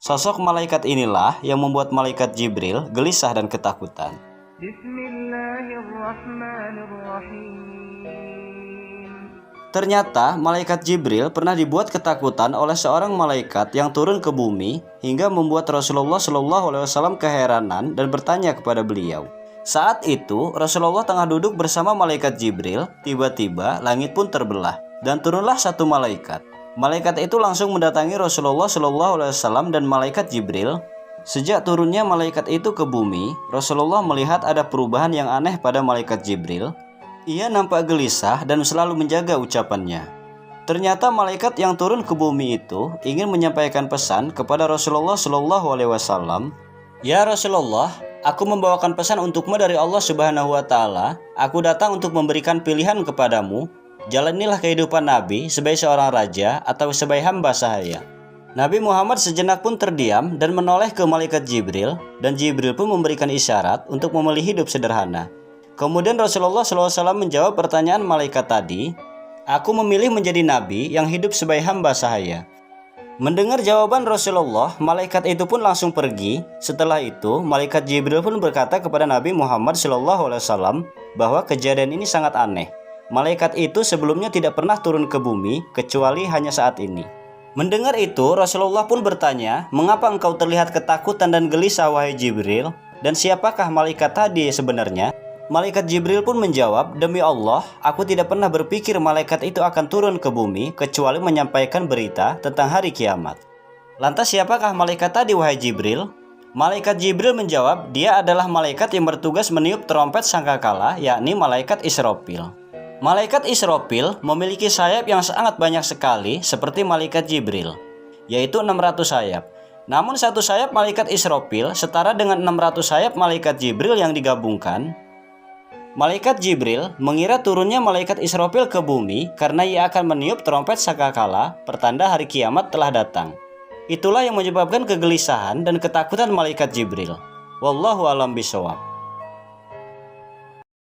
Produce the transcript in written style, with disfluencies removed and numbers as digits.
Sosok malaikat inilah yang membuat malaikat Jibril gelisah dan ketakutan. Ternyata malaikat Jibril pernah dibuat ketakutan oleh seorang malaikat yang turun ke bumi hingga membuat Rasulullah SAW keheranan dan bertanya kepada beliau. Saat itu Rasulullah tengah duduk bersama malaikat Jibril. Tiba-tiba langit pun terbelah dan turunlah satu malaikat. Malaikat itu langsung mendatangi Rasulullah SAW dan malaikat Jibril. Sejak turunnya malaikat itu ke bumi, Rasulullah melihat ada perubahan yang aneh pada malaikat Jibril. Ia nampak gelisah dan selalu menjaga ucapannya. Ternyata malaikat yang turun ke bumi itu ingin menyampaikan pesan kepada Rasulullah SAW. Ya Rasulullah, aku membawakan pesan untukmu dari Allah Subhanahu wa Ta'ala. Aku datang untuk memberikan pilihan kepadamu. Jalanilah kehidupan Nabi sebagai seorang raja atau sebagai hamba sahaya. Nabi Muhammad sejenak pun terdiam dan menoleh ke malaikat Jibril, dan Jibril pun memberikan isyarat untuk memilih hidup sederhana. Kemudian Rasulullah SAW menjawab pertanyaan malaikat tadi. Aku memilih menjadi nabi yang hidup sebagai hamba sahaya. Mendengar jawaban Rasulullah, malaikat itu pun langsung pergi. Setelah itu, malaikat Jibril pun berkata kepada Nabi Muhammad SAW bahwa kejadian ini sangat aneh. Malaikat itu sebelumnya tidak pernah turun ke bumi kecuali hanya saat ini. Mendengar itu, Rasulullah pun bertanya, "Mengapa engkau terlihat ketakutan dan gelisah, wahai Jibril? Dan siapakah malaikat tadi sebenarnya?" Malaikat Jibril pun menjawab, "Demi Allah, aku tidak pernah berpikir malaikat itu akan turun ke bumi kecuali menyampaikan berita tentang hari kiamat." Lantas siapakah malaikat tadi, wahai Jibril? Malaikat Jibril menjawab, dia adalah malaikat yang bertugas meniup trompet sangkakala, yakni malaikat Israfil. Malaikat Israfil memiliki sayap yang sangat banyak sekali seperti malaikat Jibril, yaitu 600 sayap. Namun satu sayap malaikat Israfil setara dengan 600 sayap malaikat Jibril yang digabungkan. Malaikat Jibril mengira turunnya malaikat Israfil ke bumi karena ia akan meniup trompet sangkakala, pertanda hari kiamat telah datang. Itulah yang menyebabkan kegelisahan dan ketakutan malaikat Jibril. Wallahu a'lam bishawab.